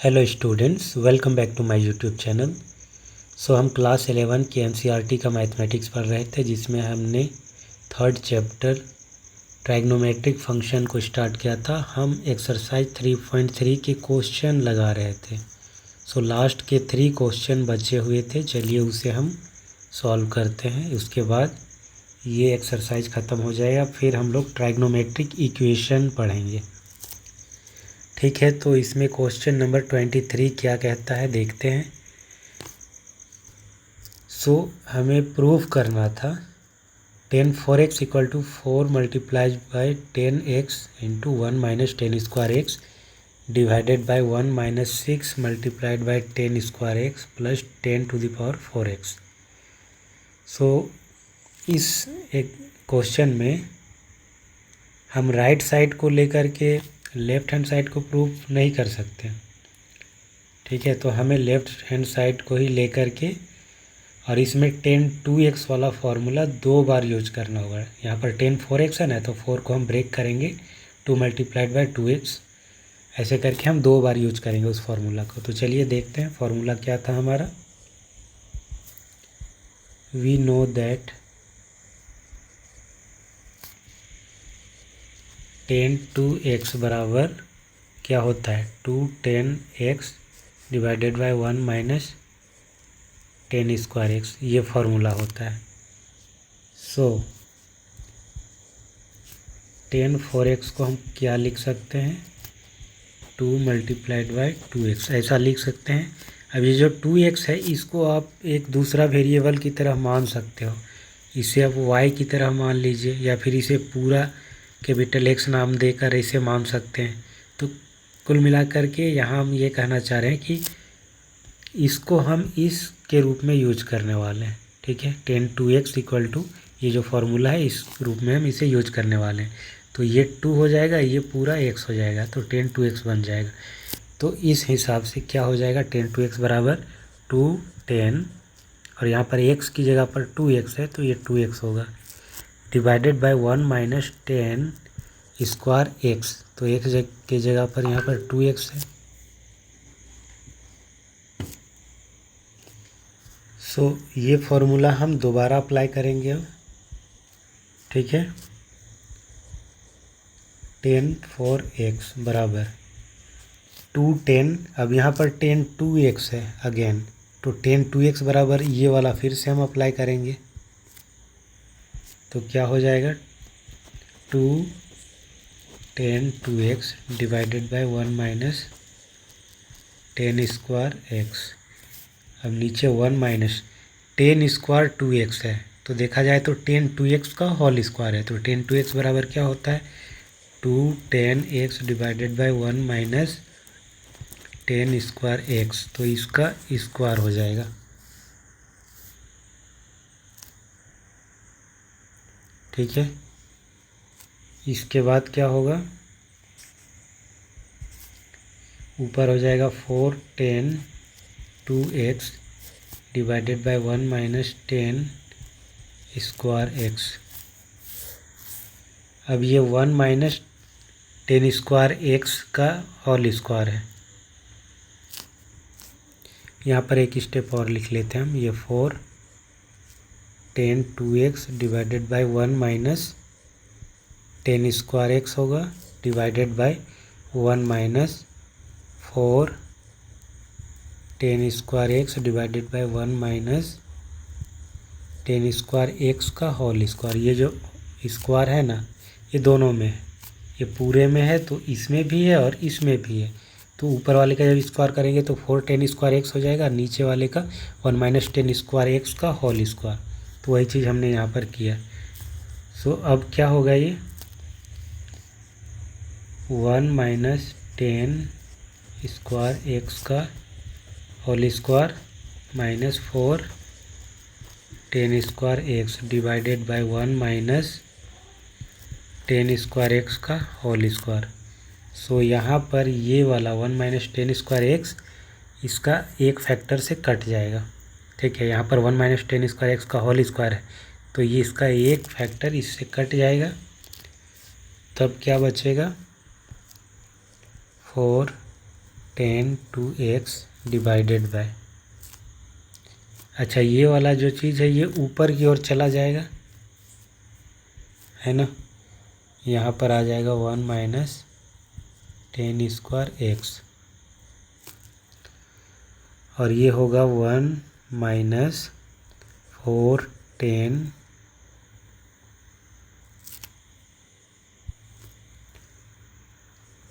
Hello students, welcome back to my YouTube channel. हम class 11 के NCERT का mathematics पढ़ रहे थे, जिसमें हमने थर्ड चैप्टर ट्राइग्नोमेट्रिक फंक्शन को स्टार्ट किया था। हम एक्सरसाइज 3.3 के क्वेश्चन लगा रहे थे। लास्ट के 3 क्वेश्चन बचे हुए थे, चलिए उसे हम सॉल्व करते हैं। उसके बाद ये एक्सरसाइज ख़त्म हो जाएगा, फिर हम लोग ट्राइग्नोमेट्रिक इक्वेशन पढ़ेंगे। ठीक है, तो इसमें क्वेश्चन नंबर 23 क्या कहता है देखते हैं। हमें प्रूफ करना था 10 4x equal to 4 multiplies by 10x into 1 minus 10 square x divided by 1 minus 6 multiplied by 10 square X plus 10 to the power 4x। इस एक क्वेश्चन में हम राइट साइड को लेकर के लेफ़्ट हैंड साइड को प्रूफ नहीं कर सकते। ठीक है, तो हमें लेफ़्ट हैंड साइड को ही लेकर के और इसमें 10 2x वाला फार्मूला 2 बार यूज करना होगा। यहाँ पर 10 4x है ना, तो 4 को हम ब्रेक करेंगे, 2 मल्टीप्लाइड बाई 2x, ऐसे करके हम 2 बार यूज करेंगे उस फार्मूला को। तो चलिए देखते हैं फार्मूला क्या था हमारा। वी नो दैट 10 2x बराबर क्या होता है 2 10x divided by 1 minus 10 square x, ये फार्मूला होता है। 10 4x को हम क्या लिख सकते हैं 2 मल्टीप्लाइड बाई 2x, ऐसा लिख सकते हैं। अब ये जो 2x है इसको आप एक दूसरा वेरिएबल की तरह मान सकते हो। इसे आप y की तरह मान लीजिए, या फिर इसे पूरा कैपिटल X नाम देकर इसे मान सकते हैं। तो कुल मिलाकर के यहाँ हम ये कहना चाह रहे हैं कि इसको हम इस के रूप में यूज करने वाले हैं। ठीक है, 10 2x इक्वल टू ये जो फार्मूला है इस रूप में हम इसे यूज करने वाले हैं। तो ये 2 हो जाएगा, ये पूरा x हो जाएगा, तो 10 2x बन जाएगा। तो इस हिसाब से क्या हो जाएगा 10 2x बराबर 2 10, और यहाँ पर x की जगह पर 2x है तो ये 2x होगा, divided by 1 minus 10 square X. तो x की जगह पर यहाँ पर 2x है। ये फॉर्मूला हम दोबारा अप्लाई करेंगे अब। ठीक है, 10 4x बराबर 2 10, अब यहाँ पर 10 2x है अगेन, तो 10 2x बराबर ये वाला फिर से हम अप्लाई करेंगे। तो क्या हो जाएगा 2 10 2x divided by 1 minus 10 square x. अब नीचे 1 माइनस 10 स्क्वायर 2x है, तो देखा जाए तो 10 2x का होल स्क्वायर है। तो 10 2x बराबर क्या होता है 2 10x divided by 1 minus 10 square X, तो इसका स्क्वायर हो जाएगा। ठीक है, इसके बाद क्या होगा, ऊपर हो जाएगा 4 10 2x divided by 1 minus 10 square x. अब ये 1 माइनस 10 स्क्वायर एक्स का होल स्क्वायर है। यहाँ पर एक स्टेप और लिख लेते हैं हम, ये 4 10 2x divided by 1 minus 10 square x होगा, divided by 1 minus 4 10 square x divided by 1 minus 10 square x का होल स्क्वायर। ये जो स्क्वायर है ना, ये दोनों में है, ये पूरे में है तो इसमें भी है और इसमें भी है। तो ऊपर वाले का जब स्क्वायर करेंगे तो 4 10 स्क्वायर एक्स हो जाएगा, नीचे वाले का 1 माइनस 10 स्क्वायर एक्स का होल स्क्वायर। तो वही चीज़ हमने यहाँ पर किया। अब क्या होगा ये 1 माइनस 10 स्क्वायर एक्स का whole square minus 4 10 square x divided by 1 minus 10 square x का होल स्क्वायर। यहाँ पर ये वाला 1 माइनस 10 स्क्वायर एक्स इसका एक फैक्टर से कट जाएगा। ठीक है, यहाँ पर 1 माइनस 10 स्क्वायर एक्स का होल स्क्वायर है, तो ये इसका एक फैक्टर इससे कट जाएगा। तब क्या बचेगा 4 टेन 2x डिवाइडेड बाय, अच्छा ये वाला जो चीज़ है ये ऊपर की ओर चला जाएगा, है ना, यहाँ पर आ जाएगा 1 माइनस 10 स्क्वायर x, और ये होगा 1 माइनस 4 10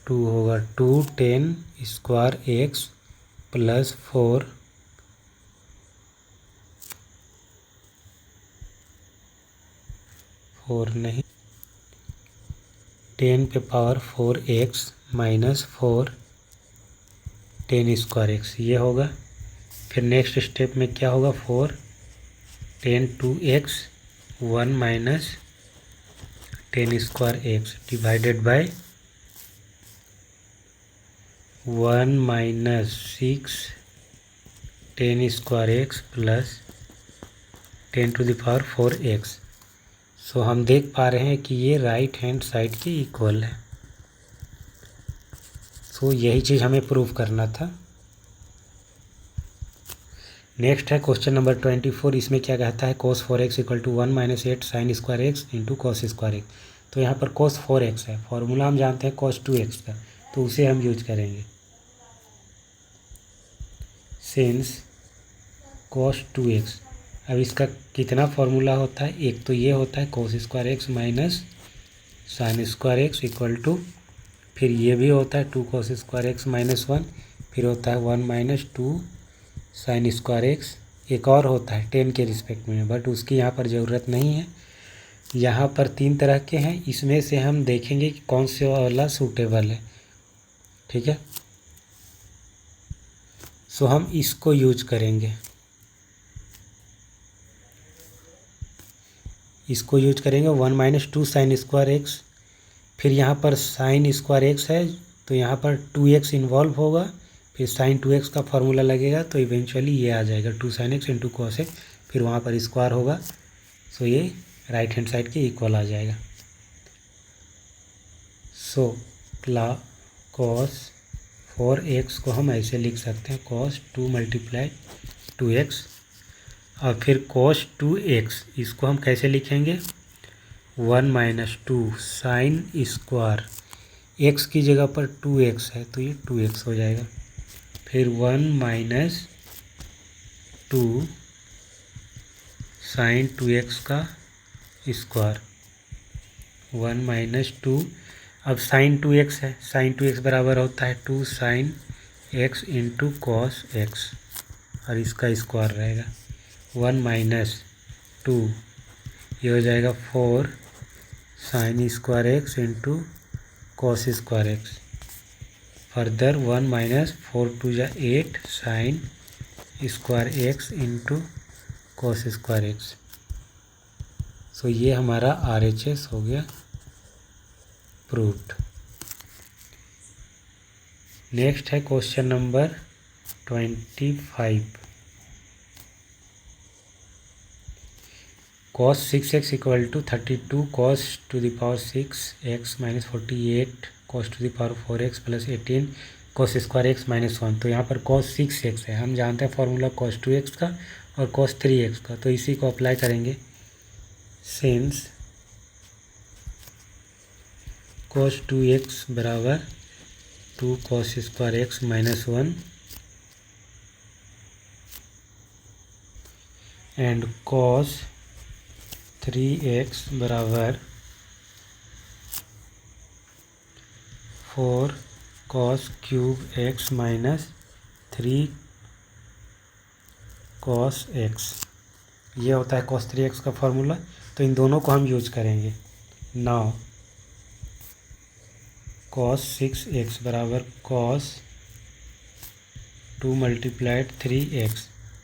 2 होगा 2 10 स्क्वायर x प्लस 4 नहीं 10 पे power 4x minus 4 10 square x ये होगा। फिर नेक्स्ट स्टेप में क्या होगा, 4 10 2x 1 minus 10 square x divided by 1 minus 6 10 square x plus 10 to the power 4x। So हम देख पा रहे हैं कि ये राइट हैंड साइड के इक्वल है। सो यही चीज़ हमें प्रूव करना था। नेक्स्ट है क्वेश्चन नंबर 24। इसमें क्या कहता है, cos 4x equal to 1 minus 8 sine square x into cos square X. तो यहाँ पर cos 4x है, फॉर्मूला हम जानते हैं cos 2x का, तो उसे हम यूज करेंगे। सिंस cos 2x, अब इसका कितना फॉर्मूला होता है, एक तो ये होता है cos square X minus sine square X equal to, फिर ये भी होता है 2 cos स्क्वायर एक्स माइनस 1, फिर होता है 1 माइनस 2 साइन स्क्वायर एक्स। एक और होता है 10 के रिस्पेक्ट में, बट उसकी यहाँ पर ज़रूरत नहीं है। यहाँ पर 3 तरह के हैं, इसमें से हम देखेंगे कि कौन से वाला सूटेबल है, ठीक है। सो हम इसको यूज करेंगे, इसको यूज करेंगे 1 माइनस 2 साइन स्क्वायर एक्स, फिर यहाँ पर साइन स्क्वायर एक्स है तो यहाँ पर 2x इन्वॉल्व होगा, फिर साइन 2x का फॉर्मूला लगेगा तो इवेंचुअली ये आ जाएगा 2 sine x into cos x, फिर वहाँ पर स्क्वायर होगा। सो ये राइट हैंड साइड के इक्वल आ जाएगा। सो cos 4x को हम ऐसे लिख सकते हैं, cos 2 मल्टीप्लाई 2x, और फिर cos 2x इसको हम कैसे लिखेंगे, 1 माइनस 2 साइन स्क्वायर x की जगह पर 2x है तो ये 2x हो जाएगा, फिर 1 माइनस 2 साइन 2x का स्क्वायर, 1 माइनस 2, अब साइन 2x है, साइन 2x बराबर होता है 2 sine x into cos X, और इसका स्क्वायर रहेगा 1 माइनस 2, ये हो जाएगा 4 sine square x into cos square x, further 1 minus 4 टू जा 8 sine square x into cos square x. So ये हमारा RHS हो गया प्रूव्ड। नेक्स्ट है question number 25। cos 6x equal to 32 cos to the power 6x minus 48 cos to the power 4x plus 18 cos square x minus 1। तो यहाँ पर cos 6x है, हम जानते हैं फॉर्मूला cos 2x का और cos 3x का, तो इसी को अप्लाई करेंगे। सिंस cos 2x बराबर 2 cos square x minus 1 and cos 3x बराबर 4 cos cube x minus 3 cos x, ये होता है cos 3x का फॉर्मूला। तो इन दोनों को हम यूज करेंगे। नाउ cos 6x बराबर cos 2 मल्टीप्लाइड 3x,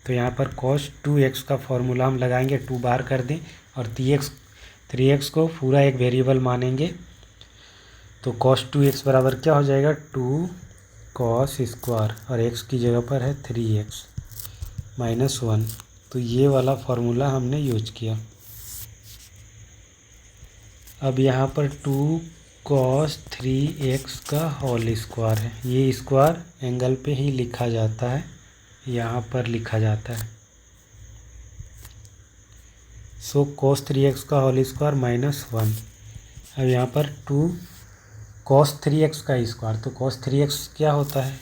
तो यहाँ पर cos 2x का फॉर्मूला हम लगाएंगे, 2 बाहर कर दें और 3x को पूरा एक वेरिएबल मानेंगे। तो cos 2x बराबर क्या हो जाएगा, 2 cos स्क्वायर, और x की जगह पर है 3x माइनस 1। तो ये वाला फॉर्मूला हमने यूज किया। अब यहाँ पर 2 कॉस 3x का होल स्क्वायर है। ये स्क्वायर एंगल पे ही लिखा जाता है, यहाँ पर लिखा जाता है। सो कॉस 3x का होल स्क्वायर -1। अब यहाँ पर 2 कॉस 3x का स्क्वायर, तो कॉस 3x क्या होता है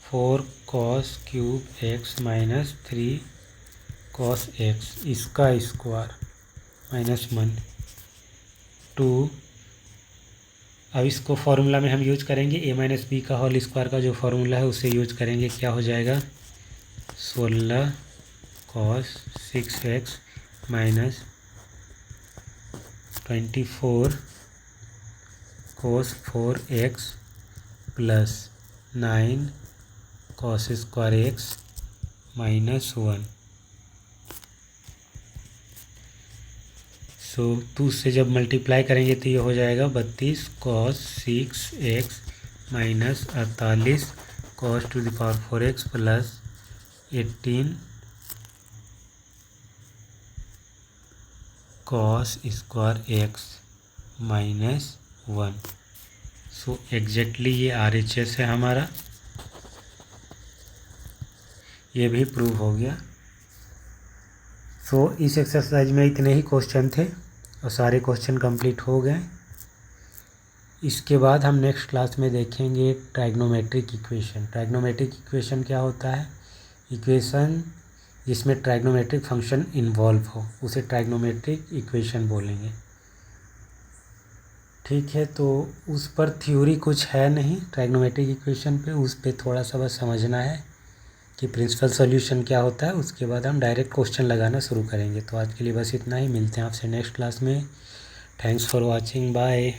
4 cos cube x minus 3 cos x, इसका स्क्वायर -1 2। अब इसको फॉर्मूला में हम यूज करेंगे a माइनस बी का होल स्क्वायर का जो फॉर्मूला है उसे यूज करेंगे। क्या हो जाएगा 16 cos 6x minus 24 cos 4x plus 9 cos square x -1। सो 2 से जब मल्टीप्लाई करेंगे तो ये हो जाएगा 32 cos 6x minus 48 cos two the power 4x plus 18 cos square x -1। So exactly ये RHS है हमारा, ये भी प्रूव हो गया। सो इस एक्सरसाइज में इतने ही क्वेश्चन थे और सारे क्वेश्चन कंप्लीट हो गए। इसके बाद हम नेक्स्ट क्लास में देखेंगे ट्राइग्नोमेट्रिक इक्वेशन। ट्राइग्नोमेट्रिक इक्वेशन क्या होता है, इक्वेशन जिसमें ट्राइग्नोमेट्रिक फंक्शन इन्वॉल्व हो उसे ट्राइग्नोमेट्रिक इक्वेशन बोलेंगे। ठीक है, तो उस पर थ्योरी कुछ है नहीं ट्राइग्नोमेट्रिक इक्वेशन पे, उस पे थोड़ा सा बस समझना है कि प्रिंसिपल सॉल्यूशन क्या होता है। उसके बाद हम डायरेक्ट क्वेश्चन लगाना शुरू करेंगे। तो आज के लिए बस इतना ही, मिलते हैं आपसे नेक्स्ट क्लास में। Thanks for watching, bye.